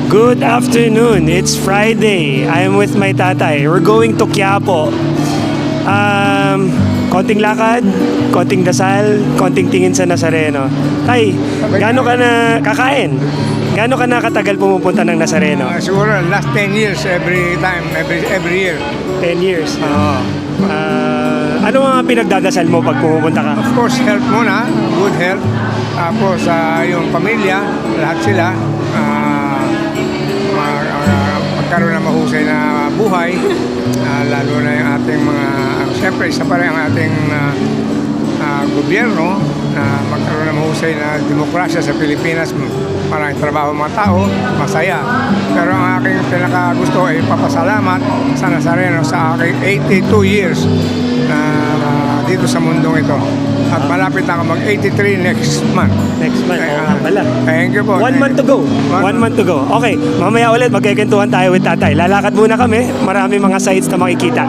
Good afternoon. It's Friday. I'm with my tatay. We're going to Quiapo. Konting lakad, konting dasal, konting tingin sa Nazareno. Tay, gaano ka na kakain? Gaano ka na katagal pumupunta ng Nazareno? Siguro last 10 years every time, every year. 10 years. Oo. Ano mga pinagdadasal mo pag pumupunta ka? Of course, health muna, good health. Tapos yung pamilya, lahat sila, magkaroon ng mahusay na buhay, lalo na yung ating mga, siyempre isa pa rin ang ating gobyerno na magkaroon ng mahusay na demokrasya sa Pilipinas. Maraming trabaho mga tao, masaya. Pero ang aking pinakagusto ay papasalamat sa Nazareno sa aking 82 years na dito sa mundong ito. At malapit ako mag-83 next month. Next month, pala. Thank you po. 1 month to go. 1 month to go. Okay, mamaya ulit magkikentuhan tayo with tatay. Lalakad muna kami. Marami mga sites na makikita.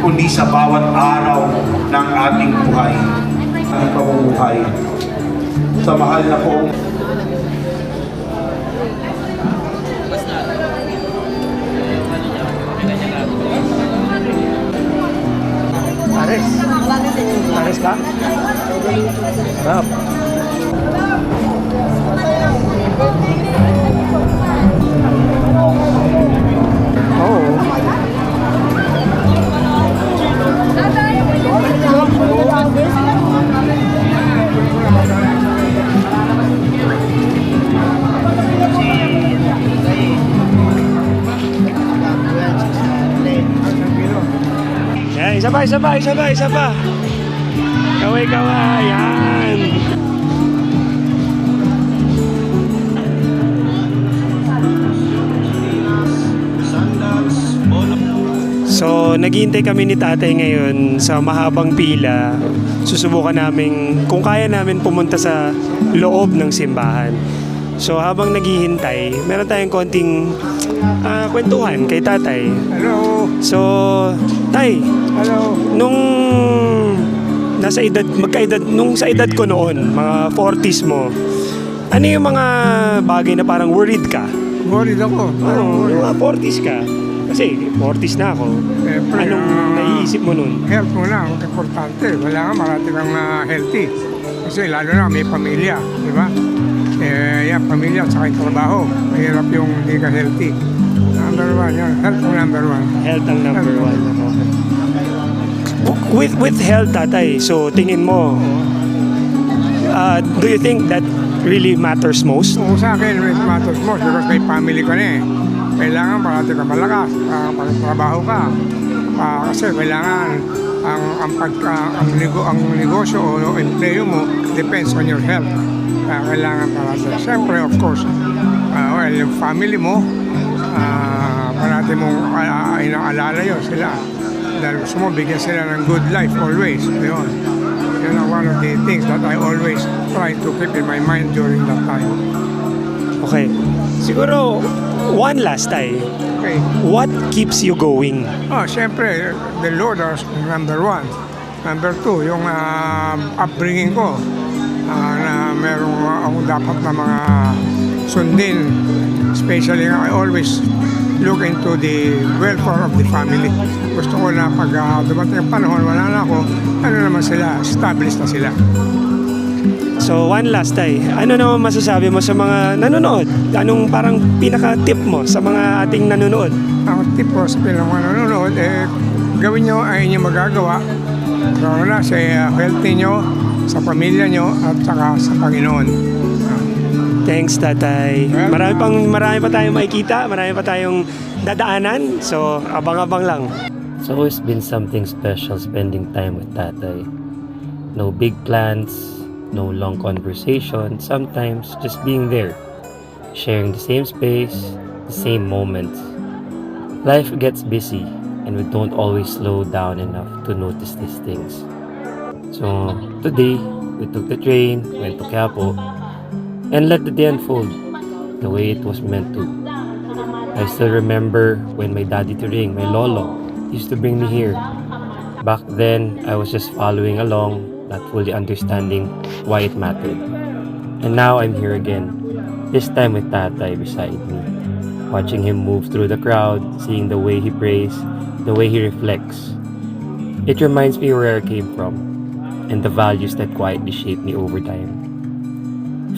Kundi sa bawat araw ng ating buhay, ang pamumuhay. Sa mahal na poong Pares. Pares ka? Sarap. Yan, isa pa. Kaway, yan. So, naghihintay kami ni tatay ngayon sa mahabang pila. Susubukan namin kung kaya namin pumunta sa loob ng simbahan. So, habang naghihintay, meron tayong konting kwentuhan kay tatay. Hello. So, tay, Hello. nung nasa edad, nung sa edad ko noon, mga 40s mo, ano yung mga bagay na parang worried ka? Worried ako. Yung mga 40s ka. Kasi 40s na ako. Siyempre, Anong naiisip mo nun? health muna, ang importante. Wala nga, marami kang healthy. Kasi lalo na may pamilya, di ba? Yan, pamilya at saka yung trabaho. Mahirap yung hindi ka healthy. Number one, yan. Health ang number one. Health ang number one. With health, tatay, so tingin mo, do you think that really matters most? Kung sa akin, it matters most because may family ka na eh. Kailangan parati ka malakas, pagtrabaho ka. Kasi kailangan ang negosyo o empleo mo depends on your health. Kailangan parati. Siyempre, of course, yung family mo, parati mong inaalala yun sila. Dahil gusto mo, bigyan sila ng good life always. Yun. Yun ang one of the things that I always try to keep in my mind during that time. Okay. Siguro, one last time. Okay. What keeps you going? Siyempre, the Lord is number one. Number two, yung upbringing ko. Na merong akong dapat na mga sundin. Especially, I always look into the welfare of the family. Gusto ko na pag dumating ang panahon, wala na ako, ano naman sila, established na sila. So, one last time. Ano naman masasabi mo sa mga nanonood? Anong parang pinaka-tip mo sa mga ating nanonood? Ang tip ko sa mga nanonood, gawin nyo ay inyo magagawa. So wala, sa health ninyo, sa pamilya nyo, at saka sa Panginoon. Thanks, Tatay. Marami pa tayong makikita, marami pa tayong dadaanan. So, abang-abang lang. It's always been something special spending time with Tatay. No big plans, no long conversation, sometimes just being there, sharing the same space, the same moments. Life gets busy and we don't always slow down enough to notice these things. So today, we took the train, went to Quiapo, and let the day unfold the way it was meant to. I still remember when my daddy Turing, my lolo, used to bring me here. Back then, I was just following along, not fully understanding why it mattered. And now I'm here again, this time with Tatay beside me, watching him move through the crowd, seeing the way he prays, the way he reflects. It reminds me where I came from, and the values that quietly shaped me over time.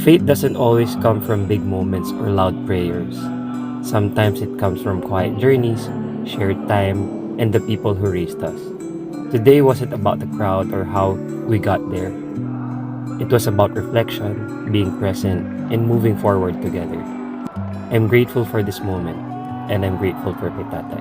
Faith doesn't always come from big moments or loud prayers. Sometimes it comes from quiet journeys, shared time, and the people who raised us. Today wasn't about the crowd or how we got there. It was about reflection, being present, and moving forward together. I'm grateful for this moment, and I'm grateful for my tatay.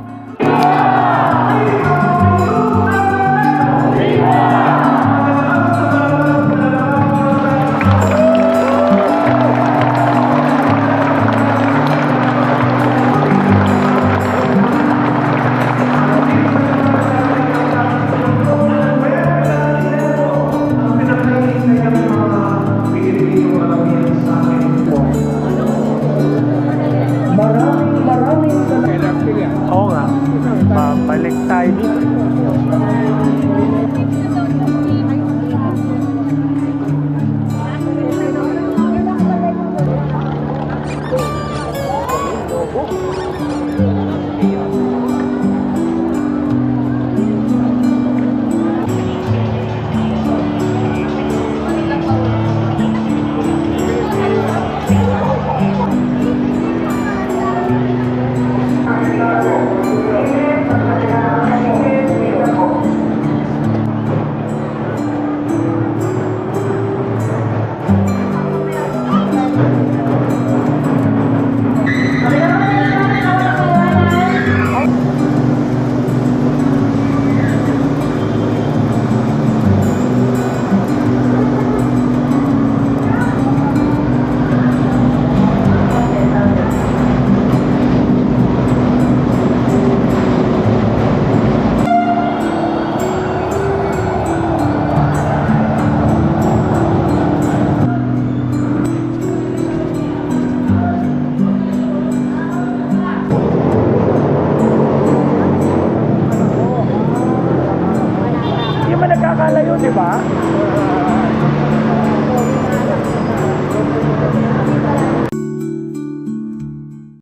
Oo nga, babalik tayo dito. Hindi man nagkakalayo, di ba?